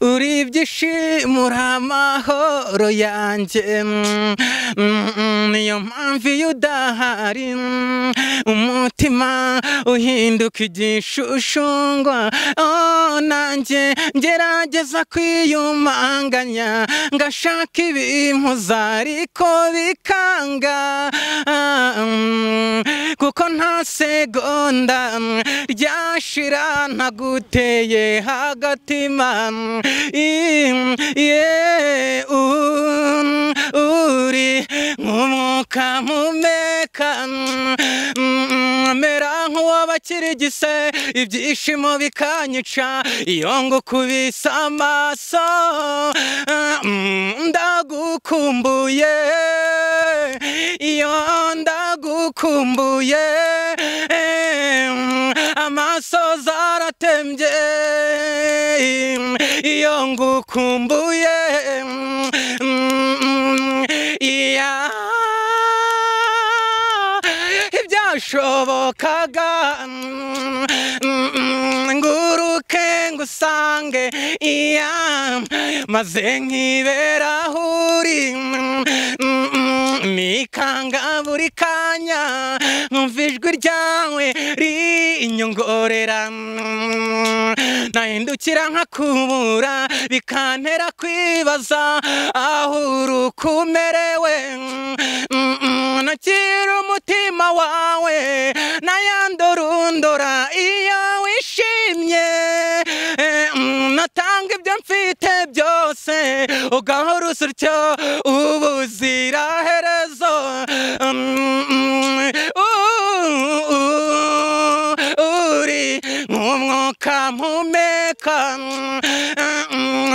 uri ibyishimo uri amahoro yanjye niyo mpamvu iyo udahari umutima uhinduka igishushungwa nanjye ngerageza kwiyumanganya ngashaka ibimpuza ariko bikanga kuko nta segonda ryashira ntaguteye hagatima uri nk'umwuka mpumeka mera nk'uwabakirigise ibyishimo bikanyica iyo ngukubise amaso ndagukumbuye iyo ndagukumbuye amaso zaratembye iyo ngukumbuye ibyashobokaga nguruke ngusange maze nkibera aho uri nikanga buri kanya nkumva ijwi ryawe rinyongorera nahindukira nkakubura bikantera kwibaza aho urukumerewe nakira umutima wawe nayandorundora iyo wishimye natanga ibyo mfite byose ugahora usutyo ubuziraherezo uri nk'umwuka mpumeka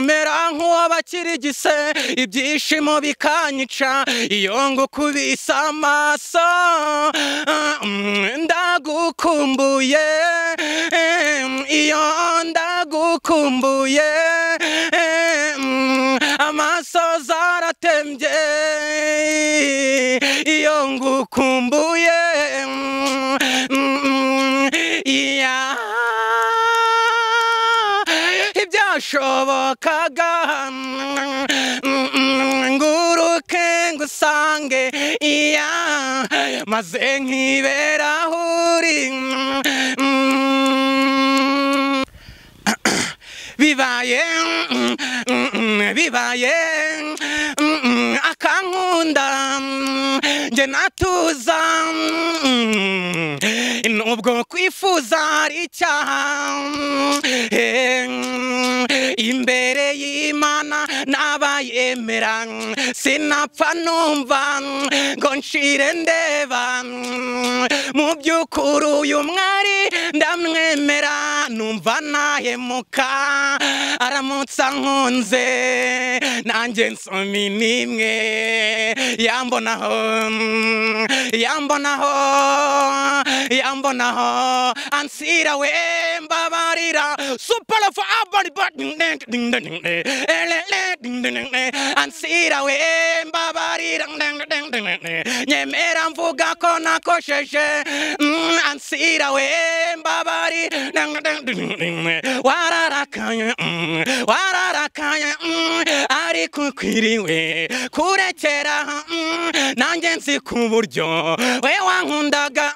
mera nk'uwabakirigise ibyishimo bikanyica iyo ngukubise amaso ndagukumbuye iyo ndagukumbuye amaso zaratembye iyo ngukumbuye ibyashobokaga nguruke ngusange maze nkibera aho uri bibaye akankunda nge natuza nubwo kwifuza ari icyaha imbere y'Imana n'abayemera sinapfa numva ngo nshire ndeba mu by'ukuri uyu mwari ndamwemera numva nahemuka aramutsa nkunze nanjye nsoma nimwe yambonaho ansira we mbabarira super for abari ansira we mbabarira nyemera mvuga ko nakosheje ansira we mbabarira wararakaye ariko kwiriwe kurekera nanjye nzi ku buryo we wankundaga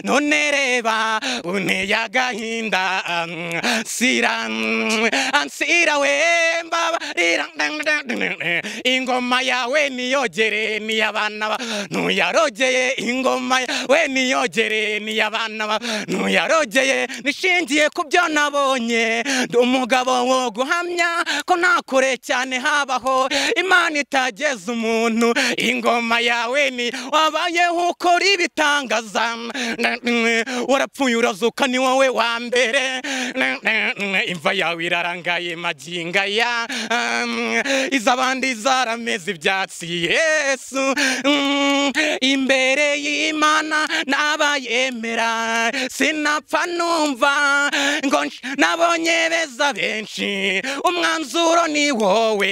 none reba unteye agahinda ansira we mbabarira ingoma yawe niyogere niyabana ntuyarogeye ingoma yawe niyogere niyabana ntuyarogeye nishingiye ku byo nabonye ndi umugabo wo guhamya ko nta kure cyane habaho Imana itageza umuntu ingoma yawe ni wabayeho ukora ibitangaza warapfuye urazuka ni wowe wa mbere imva yawe irarangaye maginga ya izabandi zarameze ibyatsi Yesu imbere y'Imana n'abayemera sinapfa numva ngo nabonye beza benshi umwanzuro ni wowe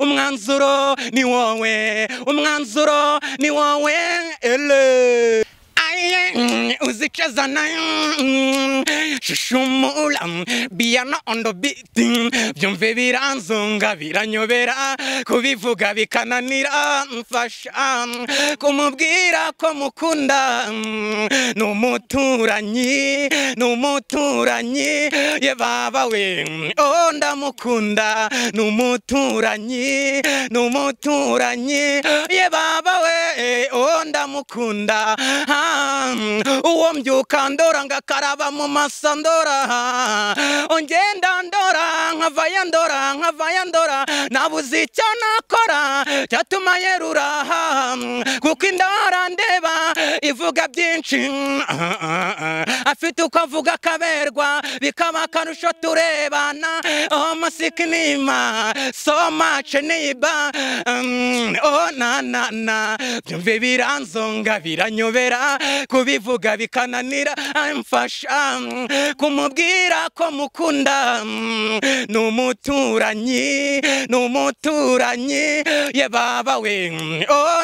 umwanzuro ni wowe ele uzichezana shushumula biyana on the beat byumve biranzonga biranyobera kubivuga bikananira mfasha kumubwira ko mukunda n'umuturanyi ye baba we ndamukunda n'umuturanyi ye baba we ndamukunda uwo mbyuka ndora ngakaraba mu masandora ongenda ndora nkavaya ndora nabuze icyo nakora cyatuma yerura kuko indora ndeba ivuga byinshi afite uko avuga kaberwa bikaba akarusho turebana musikinima so much neighbor na byumve biranzonga biranyobera kubivuga bikananira mfasha kumubwira ko mukunda n'umuturanyi ye baba we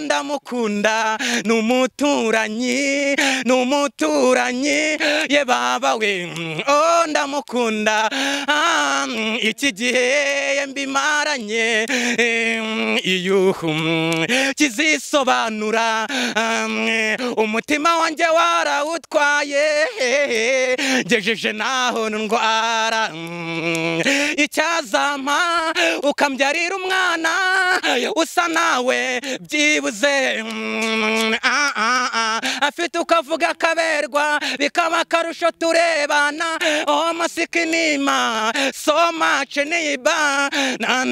ndamukunda n'umuturanyi ye baba we ndamukunda iki gihe mbimaranye iyuhu kizisobanura umutima wanjye warawutwaye ngejeje naho ndwara icyazampa ukambyarira umwana usa nawe byibuze afite ukavuga kaberwa bikaba akarusho turebana musikinima so much neighbor na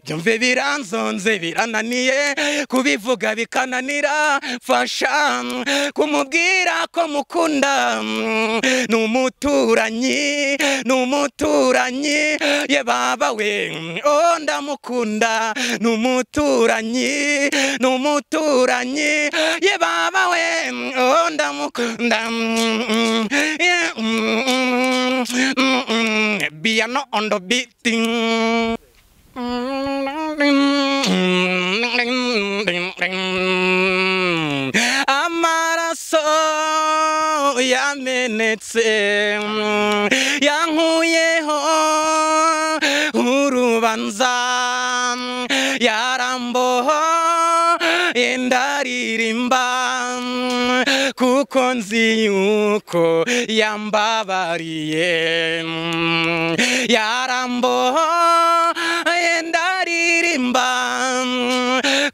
byumve biranzonze birananiye kubivuga bikananira fasha kumubwira ko mukunda n'umuturanyi ye baba we ndamukunda n'umuturanyi ye baba we ndamukunda piano on the beating amaraso yamenetse yankuyeho urubanza yaramboho ndaririmba kuko nzi yuko yambabariye yaramboho ndaririmba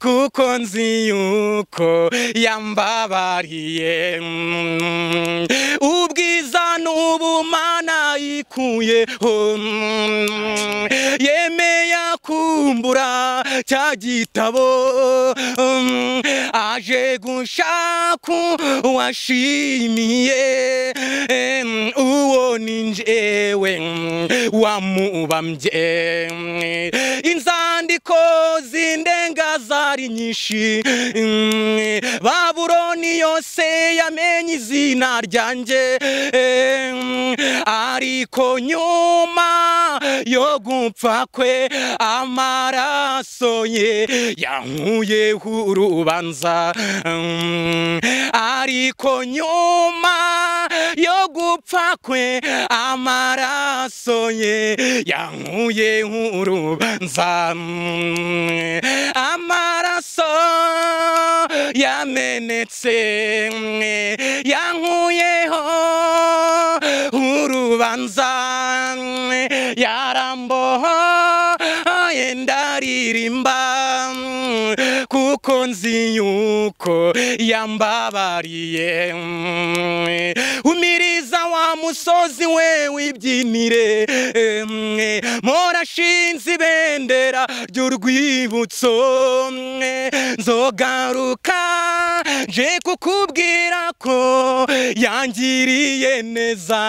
kuko nzi yuko yambabariye ubwiza n'ubumana ikuyeho yemeye kumbura cya gitabo aje gushaka washimiye uwo ni njyewe wamubambye inzandiko zindenga zari nyinshi Babuloni yose yamenye izina ryanjye ariko nyuma yo gupfa kwe amaraso ye yankuyeho urubanza ariko nyuma yo gupfa kwe amaraso ye yankuyeho urubanza amaraso yamenetse yankuyeho urubanza yaramboho ndaririmba kuko nzi yuko yambabariye umiriza wa musozi we wibyinire morashinze ibendera ry'urwibutso nzogaruka je kukubwira ko yangiriye neza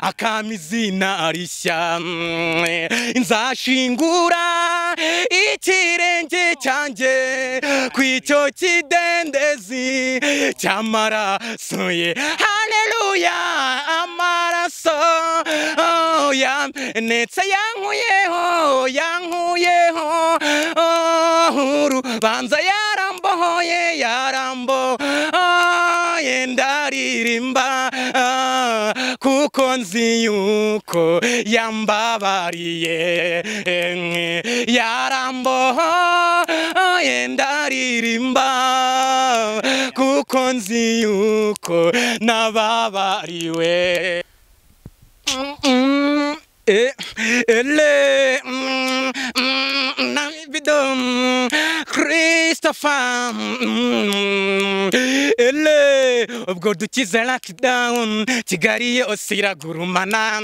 akamizina rishya nzashingura ikirenge cyanjye kw'icyo kidendezi cy'amaraso ye haleluya amaraso yamenetse yankuyeho urubanza yarambo yarambohoye yarambohoye ndaririmba kuko nzi yuko yambabariye yarambohoye ndaririmba kuko nzi yuko nababariwe ele Navidum Christopher ele ubwo dukize lockdown Kigali yose iragurumana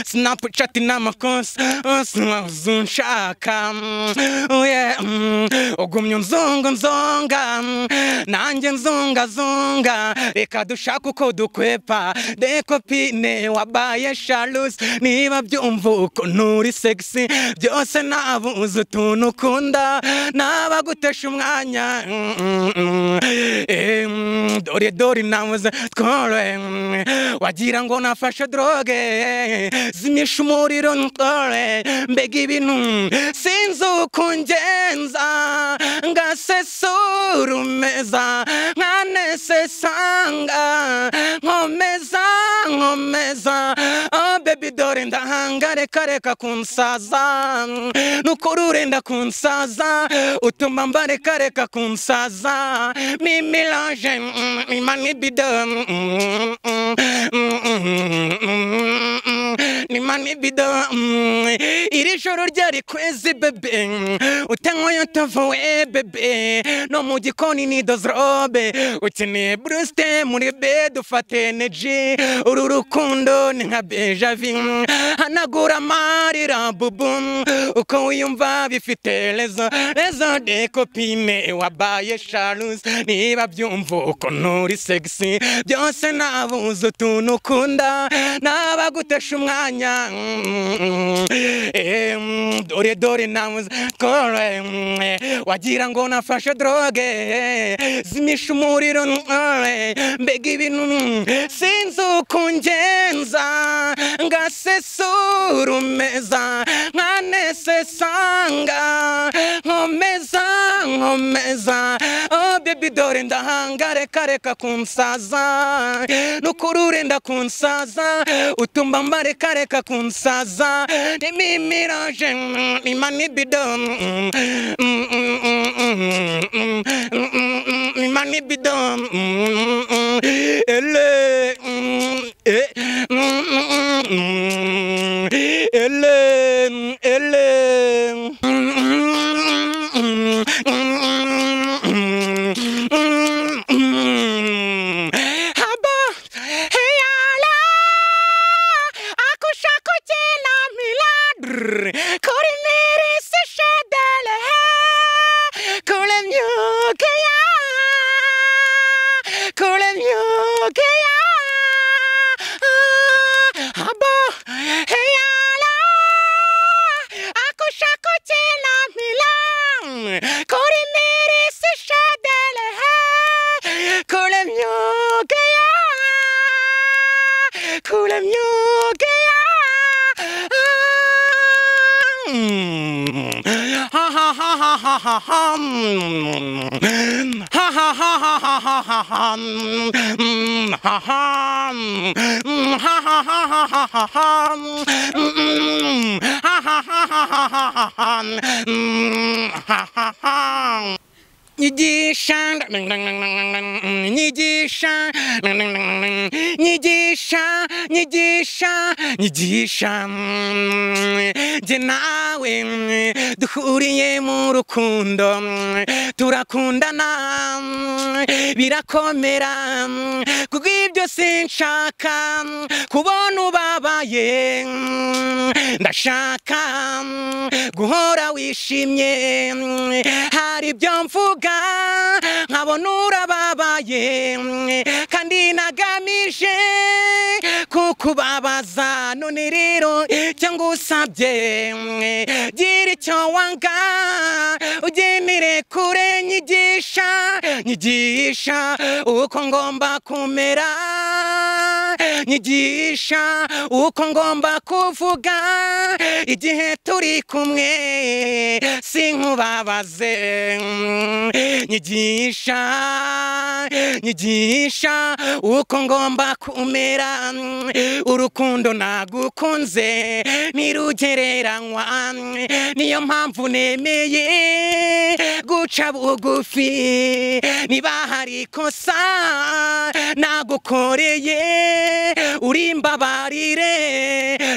Snapchat n'amakosi uzunshaka ugumye nzonga nanjye nzonga reka dushaka uko dukwepa de copine wabaye Charles niba byumva uko nturi sexy byose nabuze utuntu ukunda nabagutesha umwanya dore namuze twore wagira ngo nafashe droge zimisha umuriro ntore mbega ibintu sinzi uko ngenza ngasesura umeza nkanesesanga nkomeza oh baby dore ndahanga reka kunsaza nukuri urenda kunsaza utuma mbareka reka kunsaza mimilange imanibido nimanibido iri joro ryari kwezi bebe utanyoye utavuye bebe no mu gikoni ni dozrobe ukeneye bruste muri bed ufate energy uru rukundo ni nka beja vi hanagura marira bubu uko wiyumva bifite lezo de copine wabaye Charles niba byumva uko nturi sexy byose nabuze utuntu ukunda nabagutesha umwanya dore namuze kore wagira ngo nafashe droge zimisha umuriro mbega ibintu sinzi uko ngenza ngasesura umeza nkanesesanga nkomeza oh baby dore ndahanga reka kunsaza nukuri urenda kunsaza utumba mbareka reka kunsaza nimimiraje imanibido imanibido ele nyigisha je nawe duhuriye mu rukundo turakundana birakomera kubw'ibyo sinshaka kubona ubabaye ndashaka guhora wishimye hari ibyo mvuga nkabona urababaye kandi nagamije kukubabaza none rero cyangwa usabye gira icyo wanga ugenere kure nyigisha uko ngomba kumera nyigisha uko ngomba kuvuga igihe turi kumwe sinkubabaze nyigisha uko ngomba kumera urukundo nagukunze ntirugereranywa niyo mpamvu nemeye guca bugufi niba hari ikosa nagukoreye urimbabarire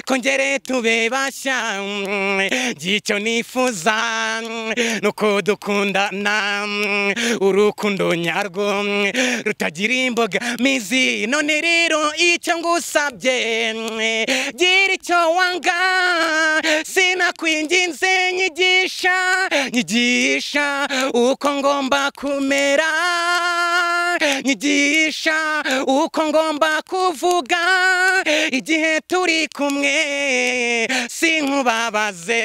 kongere tube bashya ngicyo nifuza nuko dukundana urukundo nyarwo rutagira imbogamizi none rero icyo ngusabye gira icyo wanga sinakwinginze nyigisha uko ngomba kumera nyigisha uko ngomba kuvuga igihe turi kumwe sinkubabaze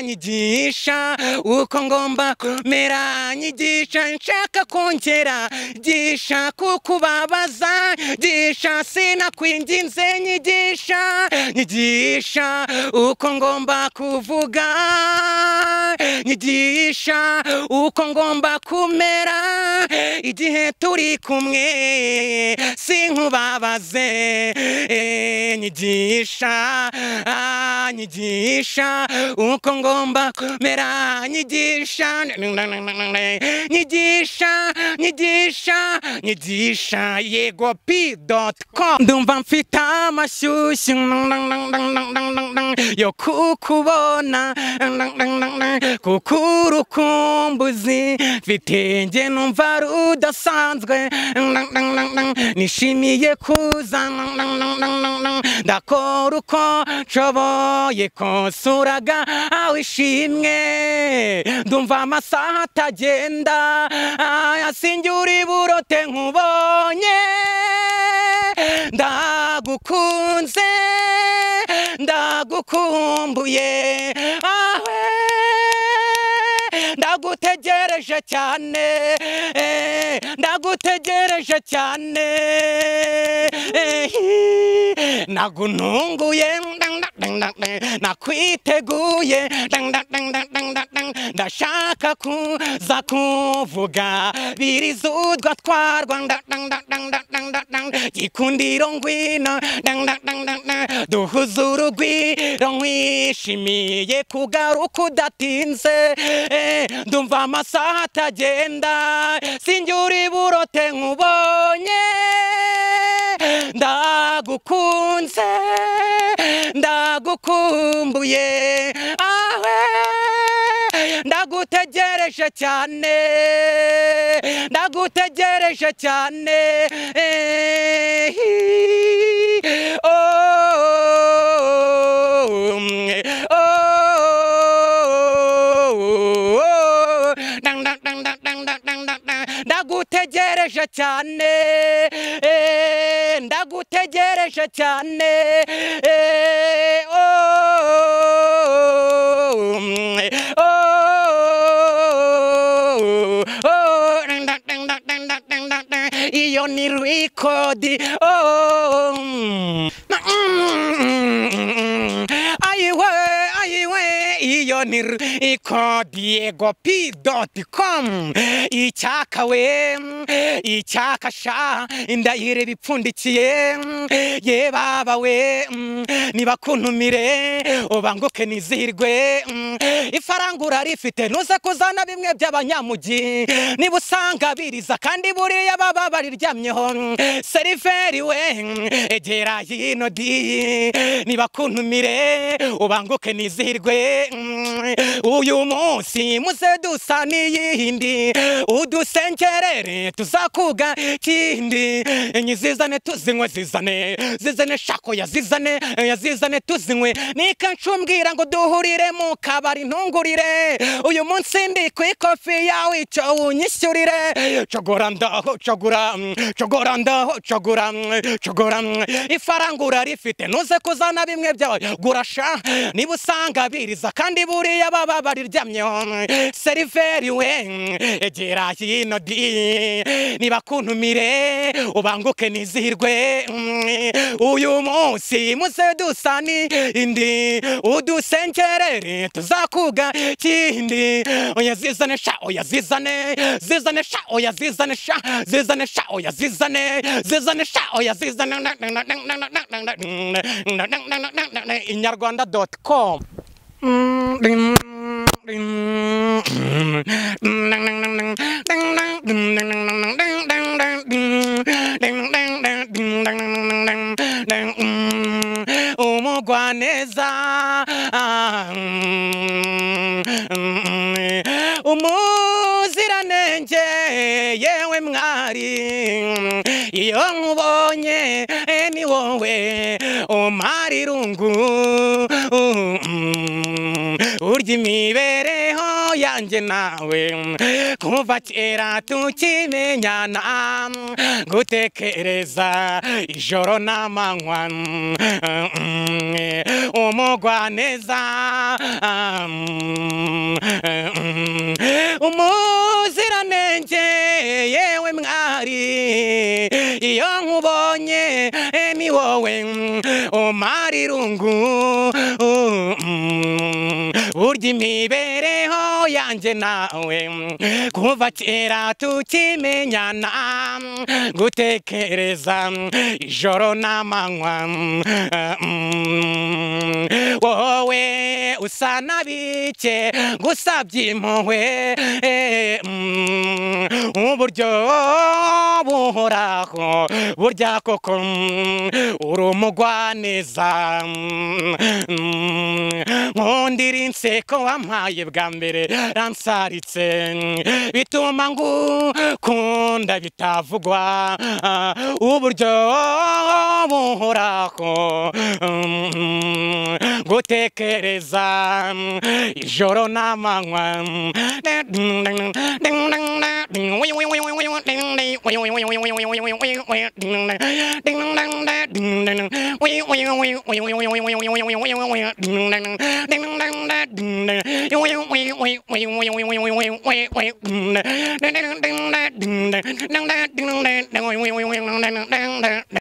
nyigisha uko ngomba kumera nyigisha nshaka kongera gisha kukubabaza gisha sinakwinginze nyigisha uko ngomba kuvuga nyigisha uko ngomba kumera igihe turi kumwe sinkubabaze nyigisha uko ngomba kumera nyigisha yegopi.com ndumva mfite amashyushyu yo kukubona kuko urukumbuzi mfite nge numva rudasanzwe nishimiye kuza ndakora uko nshoboye konsuraga wishimwe ndumva amasaha atagenda yasinjura iburote nkubonye ndagukunze ndagukumbuye awe ndagutegereje cyane nagununguye nakwiteguye ndashaka kuza kuvuga birizudwa twarwa gikundiro ngwino duhuza urugwiro nkwishimiye kugaruka udatinze ndumva amasaha atagenda sinjura iburote nkubonye ndagukunze ndagukumbuye awe ndagutegereje cyane ndagutegereje cyane iyo ni rekodi iyo ni rekodi yegopi.com icyaka sha indahire bipfundikiye ye baba we nibakuntumire ubanguke nizihirwe ifarangura rifite nuze kuzana bimwe by'abanyamugi niba usanga biriza kandi buriya baba bariryamyeho seriveri we egera hino di nibakuntumire ubanguke nizihirwe uyu munsi muze dusa n'iyindi udusengerere tuzakuga kindi nyizizane tuzinywe zizane shako yazizane tuzinywe nika ncumbwira ngo duhurire mu kabari ntungurire uyu munsi ndi ku ikofi yawe icyo unyishyurire cogora ifarangura rifite nuze kuzana bimwe byawe gurasha niba usanga biriza kandi buriya baba bariryamyeho seriveri we egera hino di niba kuntumire ubanguke nizihirwe uyu munsi muze dusani indi udusengerere tuzakuga kindi oya zizane sha oya zizane sha oya zizane sha oya zizane sha oya zizane inyarwanda.com umugwaneza umuziranenge yewe mwari iyo nkubonye ni wowe umari rungu urya imibereho yanjye nawe kuva kera tukimenyana gutekereza ijoro n'amanywa umugwaneza umuziranenge yewe mwari iyo nkubonye ni wowe umari rungu urya imibereho yanjye nawe kuva kera tukimenyana gutekereza ijoro n'amanywa wowe usa na bike gusabye impuhwe uburyo buhoraho burya koko uri umugwaneza nkundira inseko wampaye bwa mbere ransaritse bituma ngukunda bitavugwa uburyo buhoraho gutekereza ijoro n'amanywa